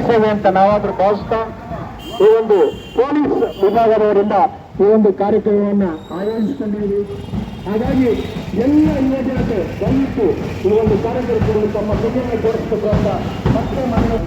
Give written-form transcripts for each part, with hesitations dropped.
ಸೇವೆ ಅಂತ ನಾವಾದ್ರೂ ಭಾವಿಸ್ತಾ ಈ ಒಂದು ಪೊಲೀಸ್ ವಿಭಾಗದವರಿಂದ ಈ ಒಂದು ಕಾರ್ಯಕ್ರಮವನ್ನು ಆಯೋಜಿಸಿಕೊಂಡಿದ್ದೀವಿ. ಹಾಗಾಗಿ ಎಲ್ಲ ಯುವ ಜನತೆ ದಯವಿಟ್ಟು ಈ ಒಂದು ಕಾರ್ಯಕ್ರಮದಲ್ಲಿ ತಮ್ಮ ಕೊಡುಗೆಯನ್ನು ತೋರಿಸಬೇಕು ಅಂತ ಮತ್ತೆ ಮನವಿ.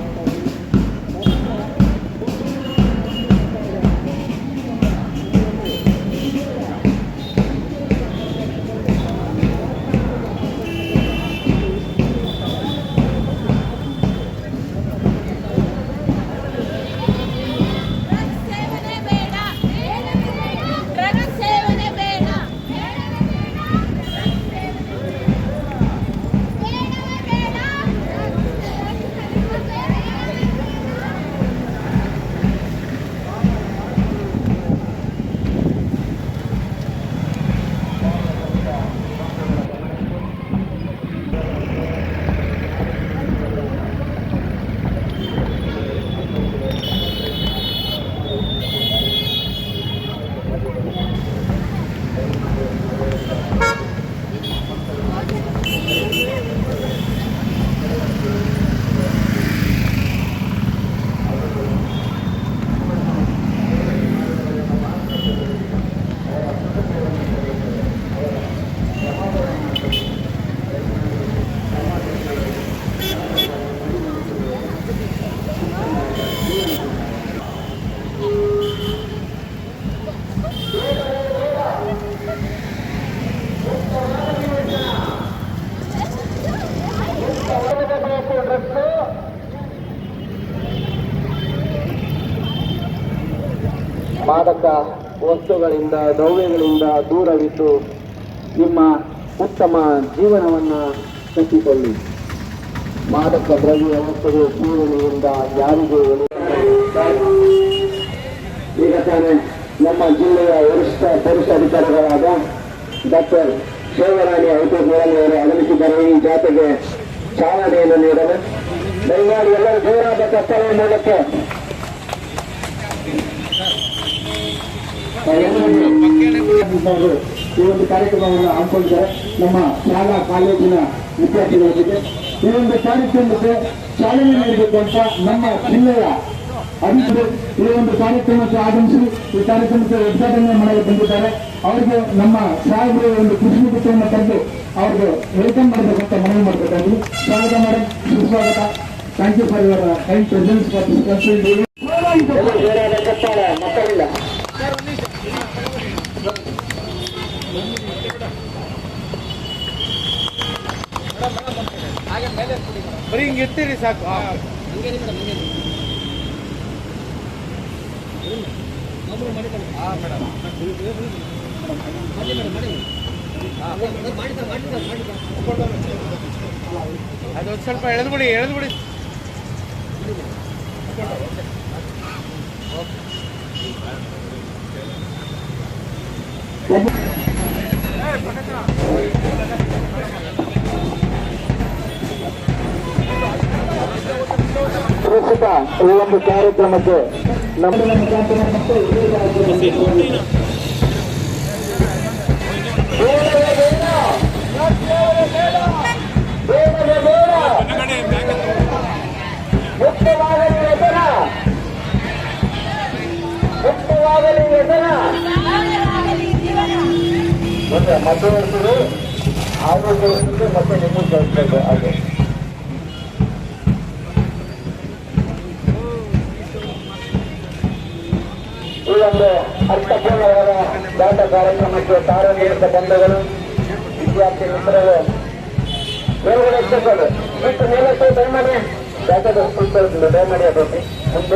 ಮಾದಕ ವಸ್ತುಗಳಿಂದ ದ್ರವ್ಯಗಳಿಂದ ದೂರವಿದ್ದು ನಿಮ್ಮ ಉತ್ತಮ ಜೀವನವನ್ನು ಕಟ್ಟಿಕೊಳ್ಳಿ. ಮಾದಕ ದ್ರವ್ಯ ವಸ್ತುಗಳ ಸೇವನೆಯಿಂದ ಯಾರಿಗೂ ಈಗ ತಾನೇ ನಮ್ಮ ಜಿಲ್ಲೆಯ ವರಿಷ್ಠ ಪೊಲೀಸ್ ಅಧಿಕಾರಿಗಳಾದ ಡಾಕ್ಟರ್ ಶಿವರಾಣಿ ಅವರು ಆಗಮಿಸಿದ್ದಾರೆ. ಈ ಜಾತ್ರೆಗೆ ಚಾಲನೆಯನ್ನು ನೀಡಲು ದಯಮಾಡಿ ಎಲ್ಲರೂ ಜೋರಾದ ಕರ್ತವ್ಯ ಮೂಲಕ ಈ ಒಂದು ಕಾರ್ಯಕ್ರಮವನ್ನು ಹಮ್ಮಿಕೊಂಡಿದ್ದಾರೆ. ನಮ್ಮ ಶಾಲಾ ಕಾಲೇಜಿನ ವಿದ್ಯಾರ್ಥಿಗಳ ಜೊತೆ ಈ ಒಂದು ಕಾರ್ಯಕ್ರಮಕ್ಕೆ ಚಾಲನೆ ನೀಡಬೇಕು ಅಂತ ನಮ್ಮ ಜಿಲ್ಲೆಯ ಅಧಿಕಾರಿಗಳು ಈ ಒಂದು ಕಾರ್ಯಕ್ರಮಕ್ಕೆ ಆಗಮಿಸಿ ಈ ಕಾರ್ಯಕ್ರಮಕ್ಕೆ ಉದ್ಘಾಟನೆ ಮಾಡಲು ಬಂದಿದ್ದಾರೆ. ಅವರಿಗೆ ನಮ್ಮ ಸಾಹೇಬರು ಒಂದು ಕೃಷಿ ಪುಸ್ತಕವನ್ನು ತಂದು ಅವ್ರಿಗೆ ವೆಲ್ಕಮ್ ಮಾಡಬೇಕು ಅಂತ ಮನವಿ ಮಾಡಬೇಕಾಗಿದೆ. ಸ್ವಾಗತ ಮೇಡಮ್, ಸುಸ್ವಾಗತ. Thank you for your kind presence for this consult. ಮಕ್ಕಳಿಲ್ಲ ಬರೀ ಹಿಂಗೆ ಇರ್ತೀರಿ ಸಾಕು. ಅದೊಂದು ಸ್ವಲ್ಪ ಎಳೆದ್ಬಿಡಿ. ಪ್ರಸ್ತುತ ಈ ಒಂದು ಕಾರ್ಯಕ್ರಮಕ್ಕೆ ನಮ್ಮ ಮತ್ತೆ ಮಧ್ಯವರ್ತಿಗಳು ಆರೋಗ್ಯ ಮತ್ತೆ ನಿಮಗೆ ಕಳಿಸ್ಬೇಕು. ಹಾಗೆ ಈ ಒಂದು ಅರ್ಥಪೂರ್ಣವಾದ ದಾಟ ಕಾರ್ಯಕ್ರಮಕ್ಕೆ ಸಾರ್ವಜನಿಕ ಬಂಧುಗಳು ವಿದ್ಯಾರ್ಥಿ ಮಿತ್ರರು ಮೇಲ್ಗಡೆ ಎಚ್ಚರಿಸೋದು ಬಿಟ್ಟು ಮೇಲಕ್ಕೆ ದಯಮಾಡಿ ದಾಟದ ದಯಮಾಡಿ ಅದಕ್ಕೆ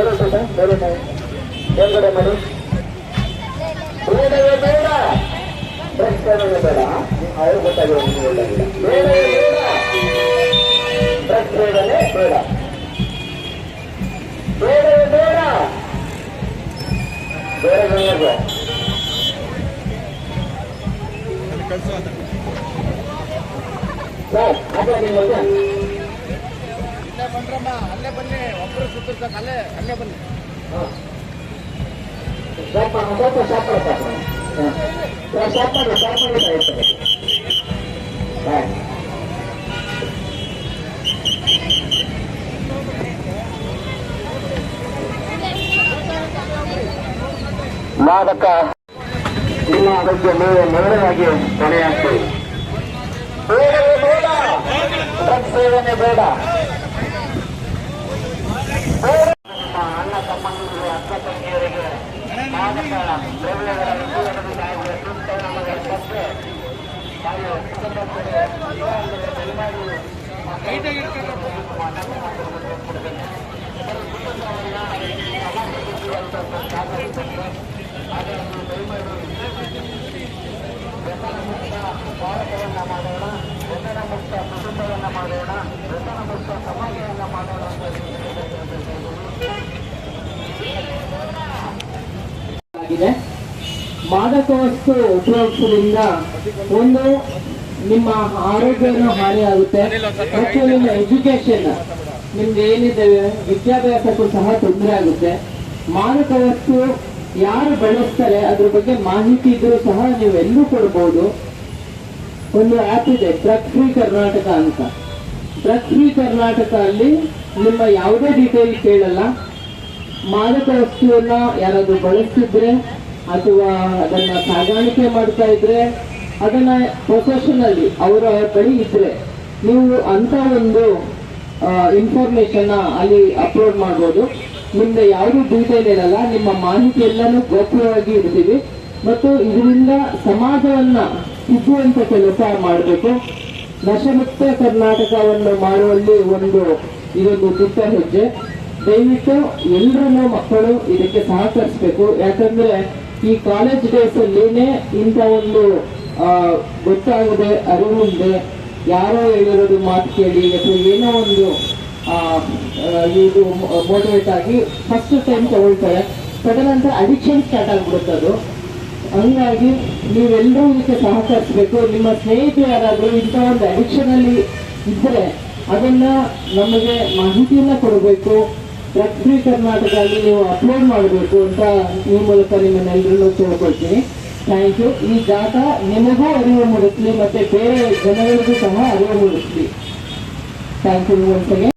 ಒಂದು ಬೇರೆ ಬೇರೆ ಮೇಲ್ಗಡೆ ಮಾಡಿ ಬೇಡವೇ ಬೇಡ ಭ್ರಷ್ಟವೇ ಬೇಡ. ಅವರು ಗೊತ್ತಾಗಿರೋದು ಬೇಡವೇ ಬೇಡ, ಭ್ರಷ್ಟವೇ ಬೇಡ, ಬೇಡವೇ ಬೇಡ, ಬೇರೆ ಬೇಡ. ಸರ್ ಅದೇ ನಿಮಗೆ ಅಲ್ಲೇ ಬಂದ್ರಮ್ಮ, ಅಲ್ಲೇ ಬನ್ನಿ. ಒಬ್ಬರು ಸುತ್ತಿರ್ತಾರೆ, ಅಲ್ಲೇ ಬನ್ನಿ. ಮಾದಕ ನಿಮ್ಮ ಬಗ್ಗೆ ನೀವು ನೇರವಾಗಿ ಹೊಣೆಯಾಗ್ತೀವಿ. ಬೇಡ, ಡ್ರಗ್ಸ್ ಸೇವನೆ ಬೇಡ. ನಮ್ಮ ಅಣ್ಣ ತಮ್ಮಂದಿರು, ಅಕ್ಕ ತಂಗಿಯರಿಗೆ ಮಾದಕ ದ್ರವ್ಯಗಳ ವಿಷಯದಲ್ಲಿ ಸೂಕ್ತ ನಮಗೆ ಬಗ್ಗೆ ಹಾಗೂ ಕುಟುಂಬಕ್ಕೆ ಭಾರತವನ್ನ ಮಾಡೋಣ, ವ್ಯಸನ ಮುಕ್ತ ಕುಟುಂಬವನ್ನ ಮಾಡೋಣ, ವ್ಯಸನ ಮುಕ್ತ ಸಮಾಜವನ್ನ ಮಾಡೋಣ ಆಗಿದೆ. ಮಾದಕ ವಸ್ತು ಉಪಯೋಗಿಸೋದ್ರಿಂದ ಒಂದು ನಿಮ್ಮ ಆರೋಗ್ಯನೂ ಹಾನಿಯಾಗುತ್ತೆ ಮತ್ತು ನಿಮ್ಮ ಎಜುಕೇಶನ್ ನಿಮ್ಗೆ ಏನಿದೆ ವಿದ್ಯಾಭ್ಯಾಸಕ್ಕೂ ಸಹ ತೊಂದರೆ ಆಗುತ್ತೆ. ಮಾದಕ ವಸ್ತು ಯಾರು ಬಳಸ್ತಾರೆ ಅದ್ರ ಬಗ್ಗೆ ಮಾಹಿತಿ ಇದ್ರೂ ಸಹ ನೀವೆಲ್ಲೂ ಕೊಡ್ಬೋದು. ಒಂದು ಆ್ಯಪ್ ಇದೆ ಡ್ರಗ್ ಫ್ರೀ ಕರ್ನಾಟಕ ಅಂತ. ಡ್ರಗ್ ಫ್ರೀ ಕರ್ನಾಟಕ ಅಲ್ಲಿ ನಿಮ್ಮ ಯಾವುದೇ ಡೀಟೇಲ್ ಕೇಳಲ್ಲ. ಮಾದಕ ವಸ್ತುವನ್ನ ಯಾರಾದ್ರೂ ಬಳಸ್ತಿದ್ರೆ ಅಥವಾ ಅದನ್ನ ಸಾಗಾಣಿಕೆ ಮಾಡ್ತಾ ಇದ್ರೆ ಅದನ್ನ ಪ್ರೊಫೆಷನಲ್ಲಿ ಅವರ ಬಳಿ ಇದ್ರೆ ನೀವು ಅಂತ ಒಂದು ಇನ್ಫಾರ್ಮೇಶನ್ ಅಲ್ಲಿ ಅಪ್ಲೋಡ್ ಮಾಡ್ಬೋದು. ನಿಮ್ದು ಯಾವುದು ಡೀಟೇಲ್ ಇರಲ್ಲ, ನಿಮ್ಮ ಮಾಹಿತಿ ಎಲ್ಲಾನು ಗೌಪ್ಯವಾಗಿ ಇಡ್ತೀವಿ ಮತ್ತು ಇದರಿಂದ ಸಮಾಜವನ್ನ ತಿದ್ದುವಂತ ಕೆಲಸ ಮಾಡಬೇಕು. ನಶಮುಕ್ತ ಕರ್ನಾಟಕವನ್ನು ಮಾಡುವಲ್ಲಿ ಇದೊಂದು ದಿಟ್ಟ ಹೆಜ್ಜೆ. ದಯವಿಟ್ಟು ಎಲ್ಲರನ್ನೂ ಮಕ್ಕಳು ಇದಕ್ಕೆ ಸಹಕರಿಸಬೇಕು. ಯಾಕಂದ್ರೆ ಈ ಕಾಲೇಜ್ ಡೇಸ್ ಅಲ್ಲಿನೇ ಇಂಥ ಒಂದು ಗೊತ್ತಾಗದೆ ಅರಿವಿಂದೆ ಯಾರೋ ಹೇಳಿರೋದು ಮಾತು ಕೇಳಿ ಅಥವಾ ಏನೋ ಒಂದು ಇದು ಮೋಟಿವೇಟ್ ಆಗಿ ಫಸ್ಟ್ ಟೈಮ್ ತಗೊಳ್ತಾರೆ, ತದನಂತರ ಅಡಿಕ್ಷನ್ ಸ್ಟಾರ್ಟ್ ಆಗ್ಬಿಡುತ್ತೆ ಅದು. ಹಂಗಾಗಿ ನೀವೆಲ್ಲರೂ ಇದಕ್ಕೆ ಸಹಕರಿಸಬೇಕು. ನಿಮ್ಮ ಸ್ನೇಹಿತರು ಯಾರಾದರೂ ಇಂಥ ಒಂದು ಅಡಿಕ್ಷನ್ ಅಲ್ಲಿ ಇದ್ರೆ ಅದನ್ನ ನಮಗೆ ಮಾಹಿತಿಯನ್ನ ಕೊಡಬೇಕು. ಡ್ರಗ್ ಫ್ರೀ ಕರ್ನಾಟಕ ಅಲ್ಲಿ ನೀವು ಅಪ್ಲೋಡ್ ಮಾಡಬೇಕು ಅಂತ ಈ ಮೂಲಕ ನಿಮ್ಮನ್ನೆಲ್ಲರನ್ನೂ ಕೇಳ್ಕೊಳ್ತೀನಿ. Thank you. ಈ ಜಾಥಾ ನಿಮಗೂ ಅರಿವು ಮೂಡಿಸ್ಲಿ ಮತ್ತೆ ಬೇರೆ ಜನಗಳಿಗೂ ಸಹ ಅರಿವು ಮೂಡಿಸ್ಲಿ. Thank you.